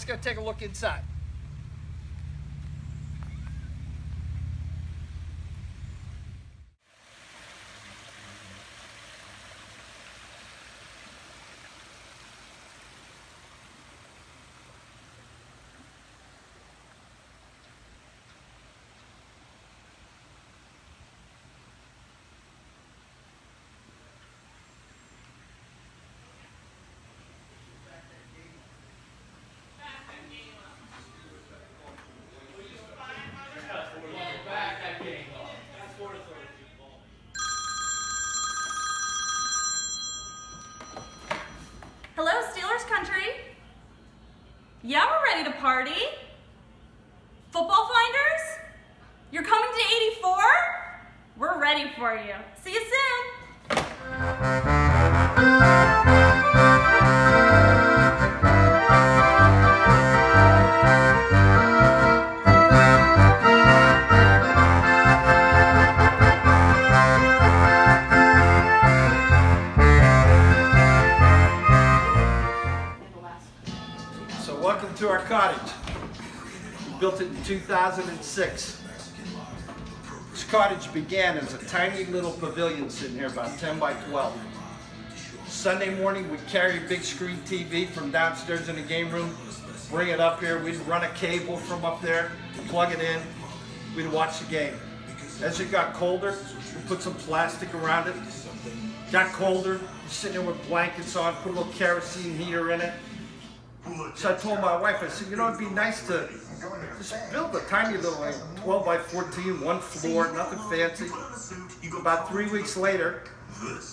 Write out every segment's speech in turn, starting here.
let's go take a look inside. Hello, Steelers country. Yeah, we're ready to party. Football finders? You're coming to 84? We're ready for you. See you soon. So welcome to our cottage. We built it in 2006. This cottage began as a tiny little pavilion sitting here about 10 by 12. Sunday morning we'd carry a big screen TV from downstairs in the game room, bring it up here, we'd run a cable from up there, plug it in, we'd watch the game. As it got colder, we put some plastic around it. Got colder, sitting there with blankets on, put a little kerosene heater in it. So I told my wife, I said, you know, it'd be nice to just build a tiny little 12 by 14, one floor, nothing fancy. About 3 weeks later,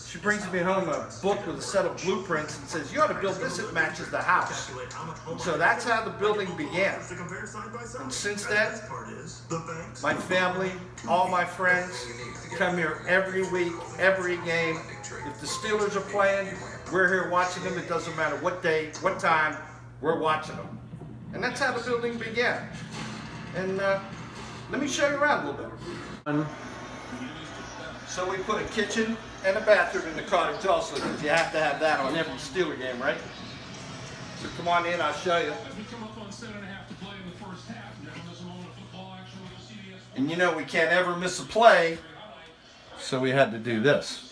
she brings me home a book with a set of blueprints and says, you ought to build this, it matches the house. So that's how the building began. And since then, my family, all my friends come here every week, every game. If the Steelers are playing, we're here watching them. It doesn't matter what day, what time, we're watching them. And that's how the building began. And let me show you around a little bit. So we put a kitchen and a bathroom in the cottage also, because you have to have that on every Steeler game, right? So come on in, I'll show you. And you know we can't ever miss a play, so we had to do this.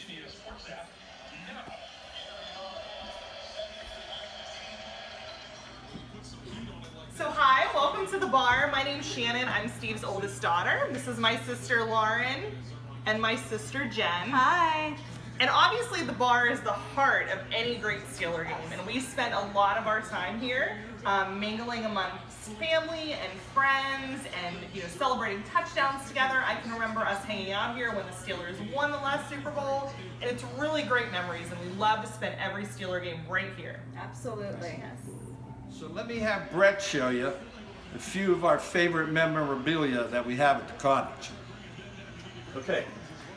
So hi, welcome to the bar. My name's Shannon. I'm Steve's oldest daughter. This is my sister Lauren and my sister Jen. Hi. And obviously the bar is the heart of any great Steeler game, and we spent a lot of our time here mingling amongst family and friends and celebrating touchdowns together. I can remember us hanging out here when the Steelers won the last Super Bowl, and it's really great memories, and we love to spend every Steeler game right here. Absolutely. Yes. So let me have Brett show you a few of our favorite memorabilia that we have at the cottage. Okay,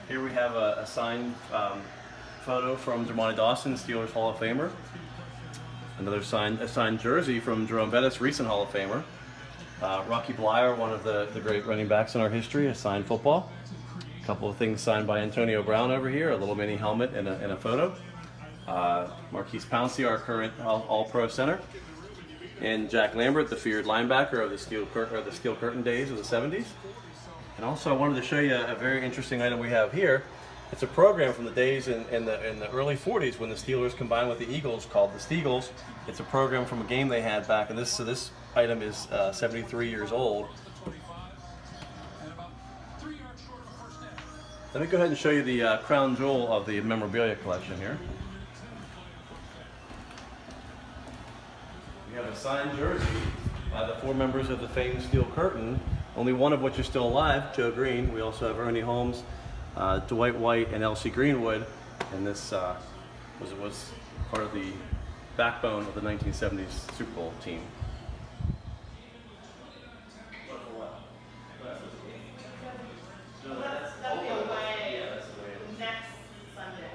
here we have a signed photo from Dermontti Dawson, Steelers Hall of Famer. Another signed jersey from Jerome Bettis, recent Hall of Famer. Rocky Bleier, one of the great running backs in our history, a signed football. A couple of things signed by Antonio Brown over here, a little mini helmet and a photo. Marquise Pouncey, our current All-Pro center. And Jack Lambert, the feared linebacker of the Steel Curtain days of the 70s. And also I wanted to show you a very interesting item we have here. It's a program from the days in the early 40s when the Steelers combined with the Eagles called the Steagles. It's a program from a game they had back, and this item is 73 years old. Let me go ahead and show you the crown jewel of the memorabilia collection here. We have a signed jersey by the 4 members of the famed Steel Curtain, only one of which is still alive, Joe Green. We also have Ernie Holmes, Dwight White, and Elsie Greenwood, and this was part of the backbone of the 1970s Super Bowl team. That'll be away next Sunday.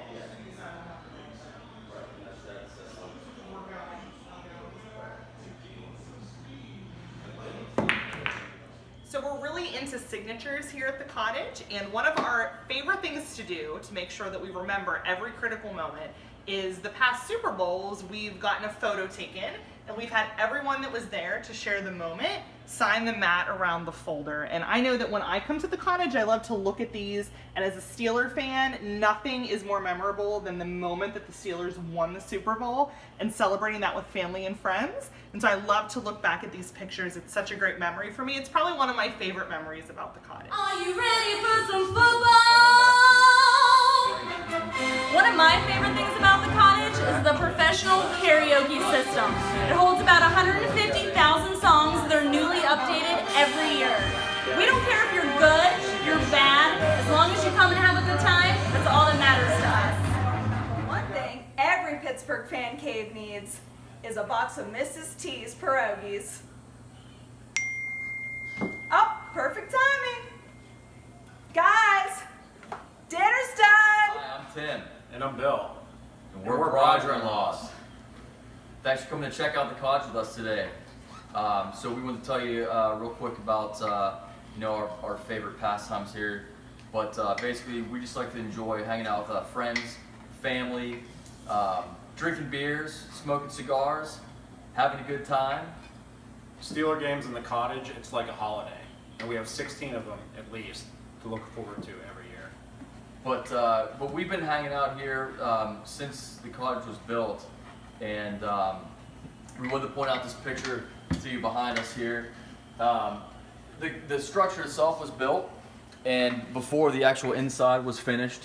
So we're really into signatures here at the cottage, and one of our favorite things to do to make sure that we remember every critical moment is the past Super Bowls we've gotten a photo taken and we've had everyone that was there to share the moment sign the mat around the folder. And I know that when I come to the Cottage, I love to look at these, and as a Steeler fan, nothing is more memorable than the moment that the Steelers won the Super Bowl and celebrating that with family and friends. And so I love to look back at these pictures. It's such a great memory for me. It's probably one of my favorite memories about the Cottage. Are you ready for some football? One of my favorite things about the Cottage is the professional karaoke system. It holds about 150,000 songs that are newly updated every year. We don't care if you're good, you're bad, as long as you come and have a good time, that's all that matters to us. One thing every Pittsburgh fan cave needs is a box of Mrs. T's pierogies. Oh, perfect timing. Guys, dinner's done. Hi, I'm Tim. And I'm Bill. And we're brother-in-laws. Thanks for coming to check out the Cottage with us today. So we want to tell you real quick about our favorite pastimes here. But basically, we just like to enjoy hanging out with friends, family, drinking beers, smoking cigars, having a good time. Steeler games in the Cottage, it's like a holiday. And we have 16 of them at least to look forward to every year. But we've been hanging out here since the Cottage was built, and we wanted to point out this picture to you behind us here. The structure itself was built, and before the actual inside was finished,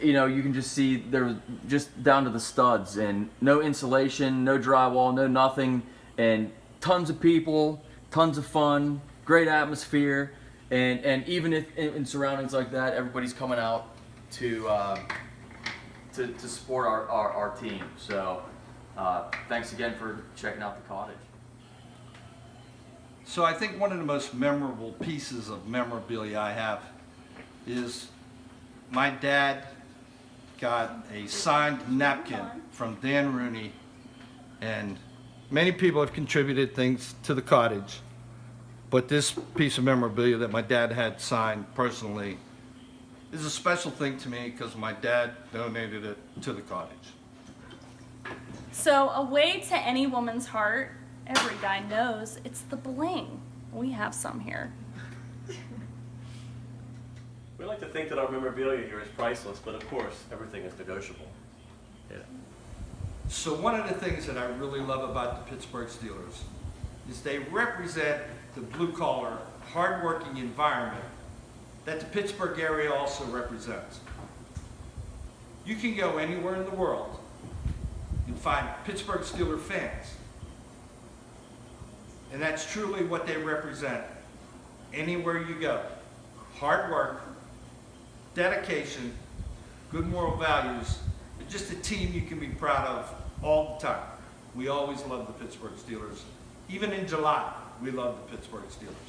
you can just see there was just down to the studs, and no insulation, no drywall, no nothing, and tons of people, tons of fun, great atmosphere, and even if in surroundings like that, everybody's coming out to support our team. So thanks again for checking out the Cottage. So I think one of the most memorable pieces of memorabilia I have is my dad got a signed napkin from Dan Rooney, and many people have contributed things to the Cottage, but this piece of memorabilia that my dad had signed personally is a special thing to me because my dad donated it to the Cottage. So a way to any woman's heart, every guy knows, it's the bling. We have some here. We like to think that our memorabilia here is priceless, but of course, everything is negotiable. Yeah. So one of the things that I really love about the Pittsburgh Steelers is they represent the blue-collar, hard-working environment that the Pittsburgh area also represents. You can go anywhere in the world and find Pittsburgh Steelers fans. And that's truly what they represent. Anywhere you go. Hard work, dedication, good moral values, and just a team you can be proud of all the time. We always love the Pittsburgh Steelers. Even in July, we love the Pittsburgh Steelers.